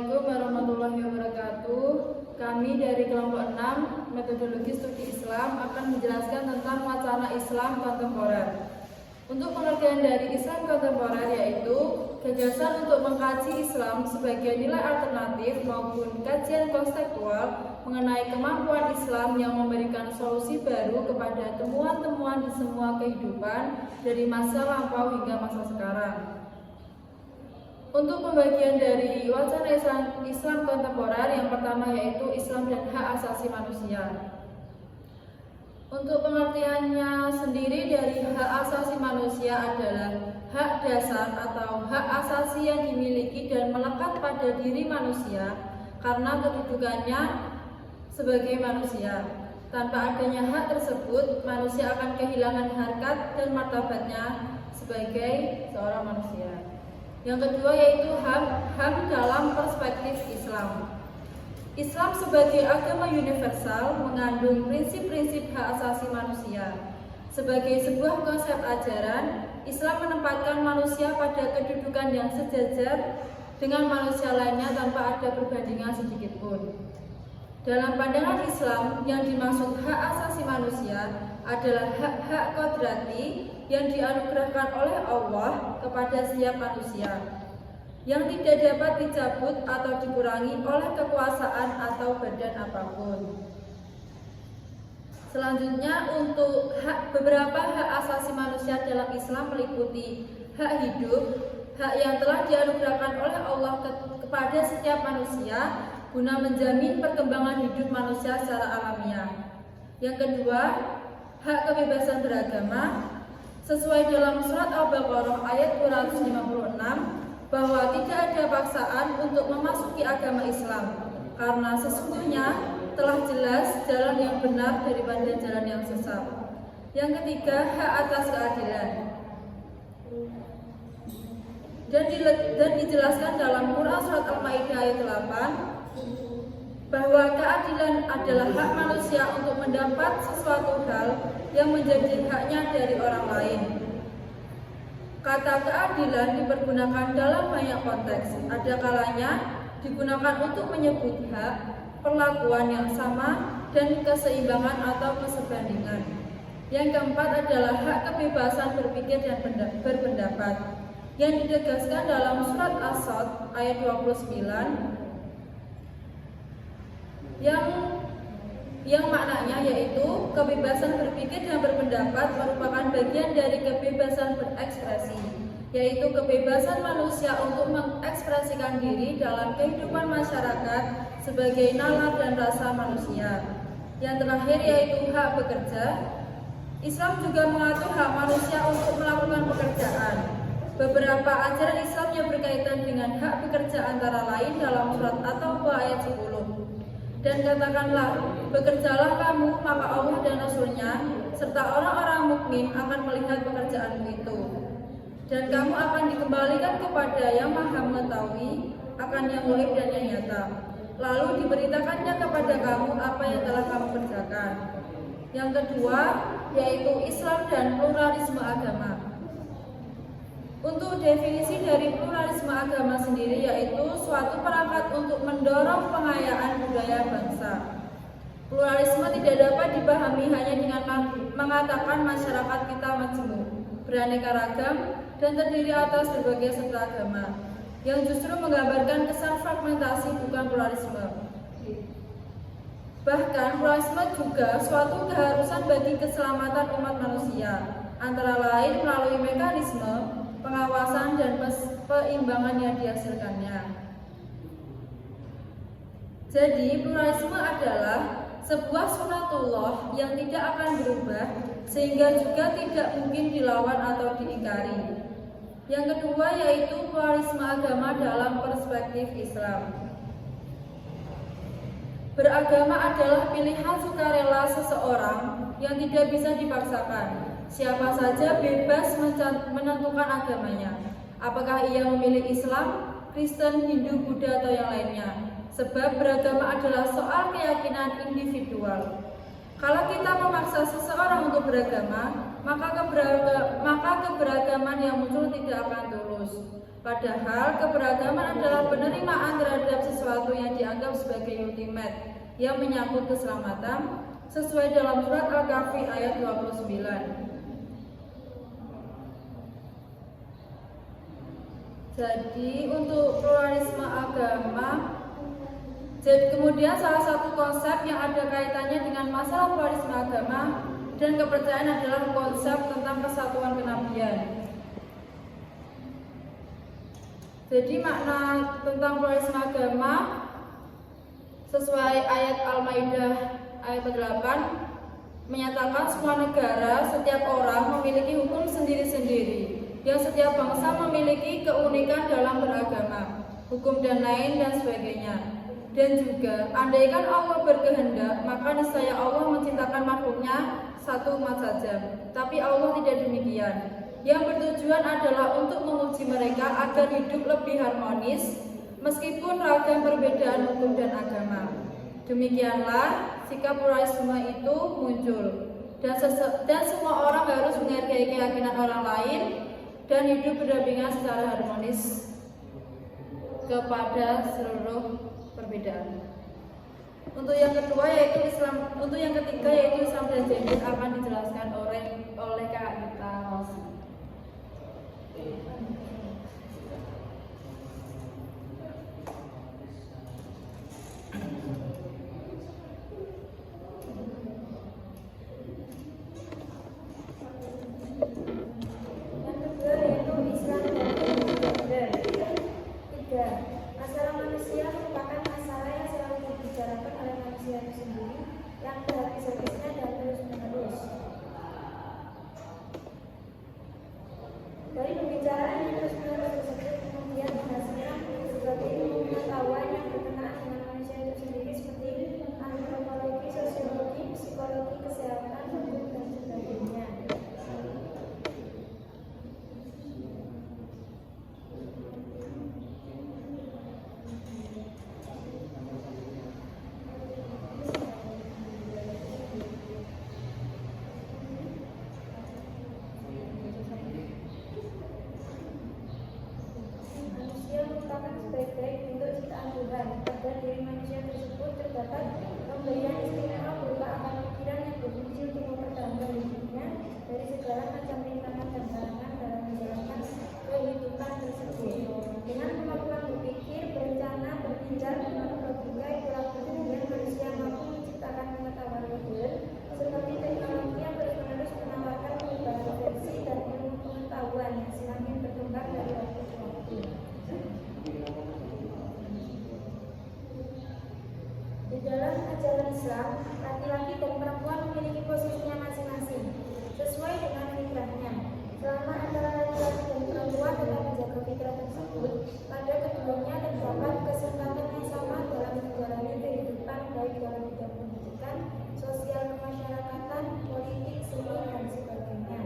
Assalamualaikum warahmatullahi wabarakatuh. Kami dari kelompok 6 Metodologi Studi Islam akan menjelaskan tentang wacana Islam kontemporer. Untuk pengertian dari Islam kontemporer yaitu gagasan untuk mengkaji Islam sebagai nilai alternatif maupun kajian konseptual mengenai kemampuan Islam yang memberikan solusi baru kepada temuan-temuan di semua kehidupan dari masa lampau hingga masa sekarang. Untuk pembagian dari wacana Islam kontemporer, yang pertama yaitu Islam dan hak asasi manusia. Untuk pengertiannya sendiri dari hak asasi manusia adalah hak dasar atau hak asasi yang dimiliki dan melekat pada diri manusia karena kedudukannya sebagai manusia. Tanpa adanya hak tersebut, manusia akan kehilangan harkat dan martabatnya sebagai seorang manusia. Yang kedua yaitu HAM dalam perspektif Islam. Islam sebagai agama universal mengandung prinsip-prinsip hak asasi manusia. Sebagai sebuah konsep ajaran, Islam menempatkan manusia pada kedudukan yang sejajar dengan manusia lainnya tanpa ada perbandingan sedikit pun. Dalam pandangan Islam, yang dimaksud hak asasi manusia adalah hak-hak kodrati yang dianugerahkan oleh Allah kepada setiap manusia, yang tidak dapat dicabut atau dikurangi oleh kekuasaan atau badan apapun. Selanjutnya, untuk beberapa hak asasi manusia dalam Islam meliputi hak hidup, hak yang telah dianugerahkan oleh Allah kepada setiap manusia guna menjamin perkembangan hidup manusia secara alamiah. Yang kedua, hak kebebasan beragama. Sesuai dalam surat Al-Baqarah ayat 256 bahwa tidak ada paksaan untuk memasuki agama Islam, karena sesungguhnya telah jelas jalan yang benar daripada jalan yang sesat. Yang ketiga, hak atas keadilan. Dan dijelaskan dalam Quran surat Al-Maidah ayat 8 bahwa keadilan adalah hak manusia untuk mendapat sesuatu hal yang menjadi haknya dari orang lain. Kata keadilan dipergunakan dalam banyak konteks. Ada kalanya digunakan untuk menyebut hak, perlakuan yang sama, dan keseimbangan atau keserbandingan. Yang keempat adalah hak kebebasan berpikir dan berpendapat, yang ditegaskan dalam surat As-Sadd ayat 29 yang maknanya yaitu kebebasan berpikir dan berpendapat merupakan bagian dari kebebasan berekspresi, yaitu kebebasan manusia untuk mengekspresikan diri dalam kehidupan masyarakat sebagai nalar dan rasa manusia. Yang terakhir yaitu hak bekerja. Islam juga mengatur hak manusia untuk melakukan pekerjaan. Beberapa ajaran Islam yang berkaitan dengan hak bekerja antara lain dalam surat At-Taubah ayat 10. Dan katakanlah, bekerjalah kamu, maka Allah dan Rasul-Nya serta orang-orang mukmin akan melihat pekerjaanmu itu. Dan kamu akan dikembalikan kepada yang maha mengetahui akan yang gaib dan yang nyata. Lalu diberitakannya kepada kamu apa yang telah kamu kerjakan. Yang kedua, yaitu Islam dan pluralisme agama. Untuk definisi dari pluralisme agama sendiri yaitu suatu perangkat untuk mendorong pengayaan budaya bangsa. Pluralisme tidak dapat dipahami hanya dengan mengatakan masyarakat kita majemuk, beraneka ragam, dan terdiri atas berbagai serta agama, yang justru menggambarkan kesan fragmentasi bukan pluralisme. Bahkan pluralisme juga suatu keharusan bagi keselamatan umat manusia, antara lain melalui mekanisme pengawasan dan peimbangan yang dihasilkannya. Jadi pluralisme adalah sebuah sunatullah yang tidak akan berubah sehingga juga tidak mungkin dilawan atau diingkari. Yang kedua yaitu pluralisme agama dalam perspektif Islam. Beragama adalah pilihan sukarela seseorang yang tidak bisa dipaksakan. Siapa saja bebas menentukan agamanya, apakah ia memilih Islam, Kristen, Hindu, Buddha, atau yang lainnya. Sebab beragama adalah soal keyakinan individual. Kalau kita memaksa seseorang untuk beragama, maka keberagaman yang muncul tidak akan tulus. Padahal keberagaman adalah penerimaan terhadap sesuatu dianggap sebagai ultimate yang menyangkut keselamatan sesuai dalam surat Al-Kahfi ayat 29. Jadi untuk pluralisme agama, kemudian salah satu konsep yang ada kaitannya dengan masalah pluralisme agama dan kepercayaan adalah konsep tentang kesatuan kenabian. Jadi makna tentang pluralisme agama sesuai ayat Al-Maidah ayat 8 menyatakan semua negara, setiap orang memiliki hukum sendiri-sendiri, yang setiap bangsa memiliki keunikan dalam beragama, hukum dan lain dan sebagainya. Dan juga, andaikan Allah berkehendak, maka niscaya Allah menciptakan makhluknya satu umat saja. Tapi Allah tidak demikian. Yang bertujuan adalah untuk menguji mereka agar hidup lebih harmonis meskipun ragam perbedaan hukum dan agama. Demikianlah sikap pluralisme itu muncul dan semua orang harus menghargai keyakinan orang lain dan hidup berdampingan secara harmonis kepada seluruh perbedaan. Untuk yang kedua yaitu Islam, untuk yang ketiga yaitu Islam dan gender akan dijelaskan oleh Kak Gita Rosi. Dari pembicaraan yang terus-menerus tersebut kemudian menghasilkan sebagai ilmu pengetahuan yang berkenaan dengan manusia itu sendiri seperti antropologi, sosiologi, psikologi, kesehatan, hukum dan sebagainya. Sebaik-baik bentuk ciptaan Tuhan, pada diri manusia tersebut terdapat pemberian istimewa berupa akal pikiran yang berfungsi untuk mempertahankan hidupnya dari segala macam rintangan dan halangan dalam menjalankan kehidupan tersebut. Dengan kemampuan berpikir, berencana, berpikir, menurut logika, itulah kemudian manusia mampu menciptakan pengetahuan modern seperti teknologi yang terus-menerus menawarkan perubahan versi dan ilmu pengetahuan yang semakin berkembang dari waktu ke waktu. Di dalam ajaran Islam, laki-laki dan perempuan memiliki posisinya masing-masing sesuai dengan fitrahnya. Selama antara laki-laki dan perempuan dalam menjaga fitrah tersebut, pada keduanya terdapat kesempatan yang sama dalam menjalani kehidupan baik dalam bidang pendidikan, sosial kemasyarakatan, politik, seni, dan sebagainya.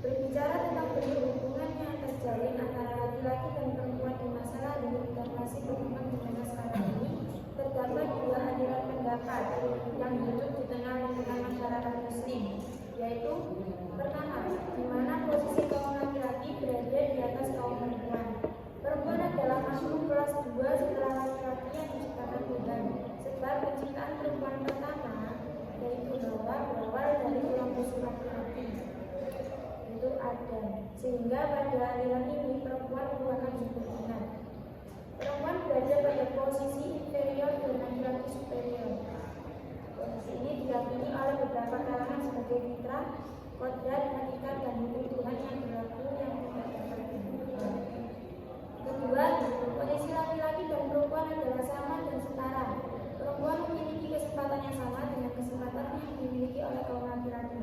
Berbicara tentang bentuk hubungan yang terjalin antara laki-laki dan perempuan di masalah dan masih berkembang di zaman sekarang ini, terdapat dua aliran pendapat yang hidup di tengah-tengah masyarakat Muslim, yaitu pertama, di mana posisi kaum laki-laki berada di atas kaum perempuan. Perempuan adalah makhluk kelas 2 setelah laki-laki yang diciptakan Tuhan, sebab penciptaan perempuan pertama yaitu Hawa berawal dari tulang rusuk laki-laki, itu Adam, sehingga pada aliran ini perempuan merupakan subordinat. Perempuan berada pada posisi inferior dan laki-laki superior. Posisi ini diyakini oleh beberapa kalangan sebagai fitrah, kodrat, hakikat, dan hukum Tuhan yang berlaku yang tidak dapat diubah. Kedua, posisi laki-laki dan perempuan adalah sama dan setara. Perempuan memiliki kesempatan yang sama dengan kesempatan yang dimiliki oleh kaum laki-laki.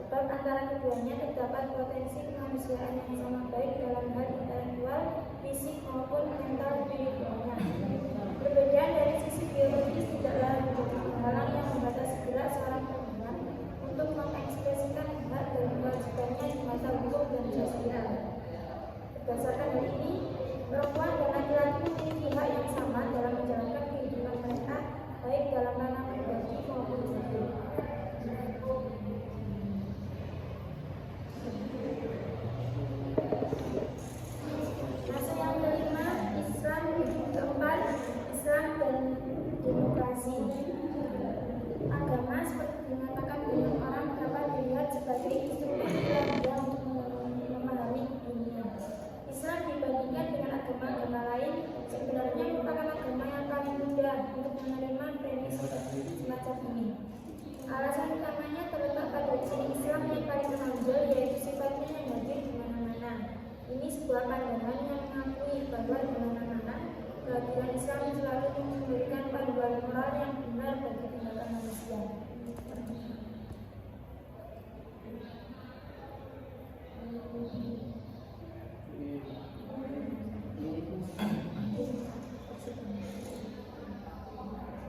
Sebab antara keduanya terdapat potensi kemanusiaan yang sama baik dalam hal intelektual, fisik maupun mental spiritualnya. Perbedaan dari sisi biologis tidaklah menjadi penghalang yang membatasi gerak seorang perempuan untuk mengekspresikan hak dan kewajibannya di mata hukum dan sosial. Berdasarkan hal ini, perempuan dan laki-laki memiliki hak yang sama dalam menjalankan kehidupan mereka baik dalam ranah pribadi maupun publik. Masa yang kelima, Islam. Keempat, semacam ini. Alasan utamanya terletak pada ciri Islam yang paling menonjol, yaitu sifatnya yang hadir di mana-mana. Ini sebuah pandangan yang mengakui bahwa di mana-mana kehadiran Islam selalu memberikan panduan moral yang benar bagi tindakan manusia.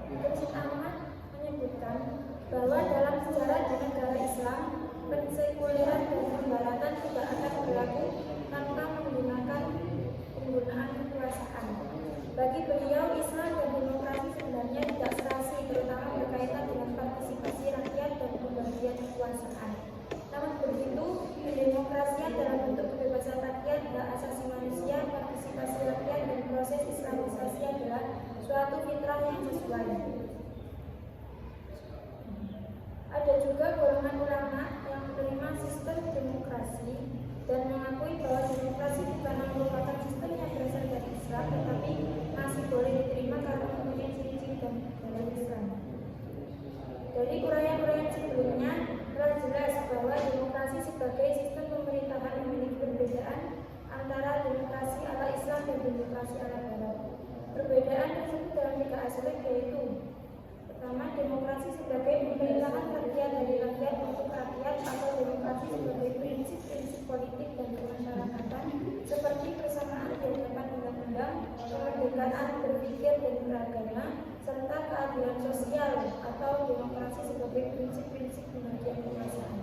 Khursyid Ahmad menyebutkan bahwa dalam sejarah di negara Islam, persekuleran dan pembaratan tidak akan berlaku tanpa menggunakan penggunaan kekuasaan. Bagi beliau, Islam dan demokrasi sebenarnya tidak serasi, terutama berkaitan dengan partisipasi rakyat dan pembagian kekuasaan. Namun begitu, demokrasi dalam bentuk kebebasan rakyat, hak asasi manusia, partisipasi rakyat, dan proses islamisasi adalah suatu fitrah yang sesuai. Ada juga golongan ulama yang menerima sistem demokrasi dan mengakui bahwa demokrasi bukanlah merupakan sistem yang berasal dari Islam, tetapi masih boleh diterima karena mempunyai ciri-ciri dari Islam. Dari uraian-uraian sebelumnya telah jelas bahwa demokrasi sebagai sistem pemerintahan memiliki perbedaan antara demokrasi ala Islam dan demokrasi ala Barat. Perbedaan tersebut dalam 3 aspek, yaitu: pertama, demokrasi sebagai pemerintahan rakyat dari rakyat untuk rakyat, atau demokrasi sebagai prinsip-prinsip politik dan kemasyarakatan seperti persamaan di hadapan undang-undang, kemerdekaan berpikir dan beragama, serta keadilan sosial, atau demokrasi sebagai prinsip-prinsip pembagian kekuasaan.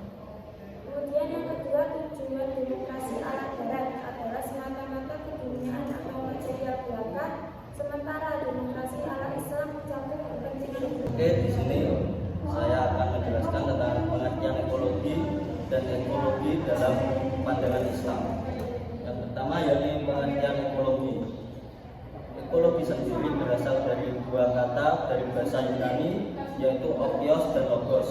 Kemudian yang kedua, tujuan demokrasi ala Barat adalah semata-mata keduniaan atau material belaka, sementara demokrasi ala Islam mencakup kepentingan. Oke, di sini saya akan menjelaskan tentang pengertian ekologi dan ekologi dalam pandangan Islam. Yang pertama yakni pengertian ekologi. Ekologi sendiri berasal dari 2 kata dari bahasa Yunani, yaitu okios dan logos.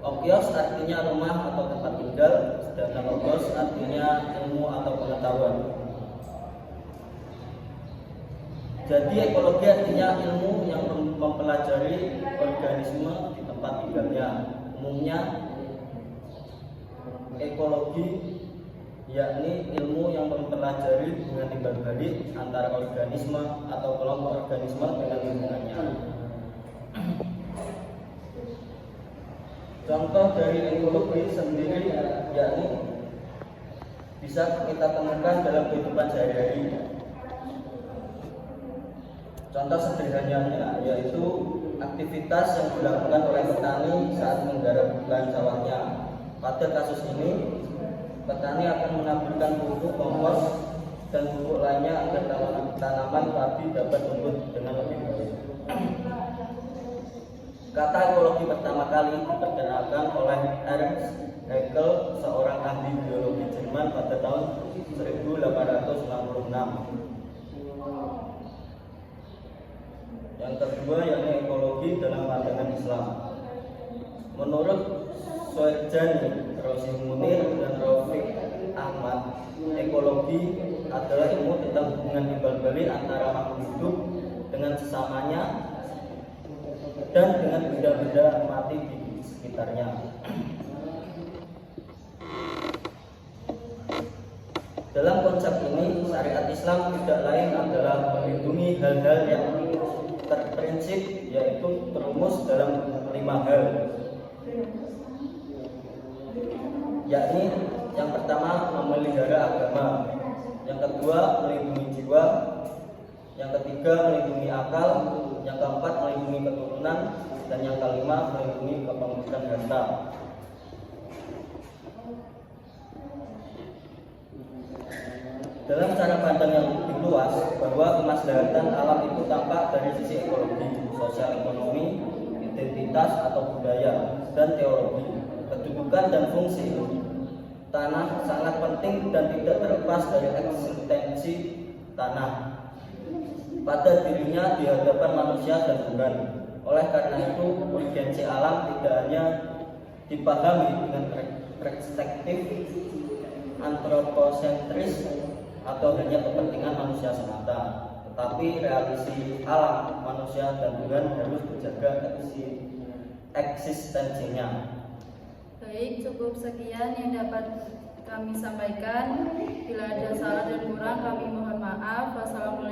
Okios artinya rumah atau tempat tinggal, sedangkan logos artinya ilmu atau pengetahuan. Jadi ekologi artinya ilmu yang mempelajari organisme di tempat tinggalnya. Umumnya ekologi yakni ilmu yang mempelajari hubungan timbal balik antara organisme atau kelompok organisme dengan lingkungannya. Contoh dari ekologi sendiri yakni bisa kita temukan dalam kehidupan sehari-hari. Contoh sederhananya yaitu aktivitas yang dilakukan oleh petani saat menggarap lahan sawahnya. Pada kasus ini, petani akan menaburkan pupuk kompos dan pupuk lainnya agar tanaman padi dapat tumbuh dengan lebih baik. Kata ekologi pertama kali diperkenalkan oleh Ernst Haeckel, seorang ahli biologi Jerman pada tahun 1866. Yang kedua yakni ekologi dalam pandangan Islam. Menurut Soejani, Rosi Munir, dan Rafiq Ahmad, ekologi adalah ilmu tentang hubungan timbal balik antara makhluk hidup dengan sesamanya dan dengan benda-benda mati di sekitarnya. Dalam konsep ini, syariat Islam tidak lain adalah melindungi hal-hal yang terprinsip, yaitu terumus dalam 5 hal, yakni yang pertama memelihara agama, yang kedua melindungi jiwa, yang ketiga melindungi akal, yang keempat melindungi keturunan, dan yang kelima melindungi kepemilikan harta. Dalam cara pandang yang lebih luas, bahwa kemaslahatan alam itu tampak dari sisi ekologi, sosial ekonomi, identitas atau budaya, dan teologi, kedudukan dan fungsi. Tanah sangat penting dan tidak terlepas dari eksistensi tanah pada dirinya di hadapan manusia dan Tuhan. Oleh karena itu, urgensi alam tidak hanya dipahami dengan perspektif antroposentris atau hanya kepentingan manusia semata, tapi realisi alam, manusia dan Tuhan harus menjaga eksistensinya. Baik, cukup sekian yang dapat kami sampaikan. Bila ada salah dan kurang, kami mohon maaf. Wassalamualaikum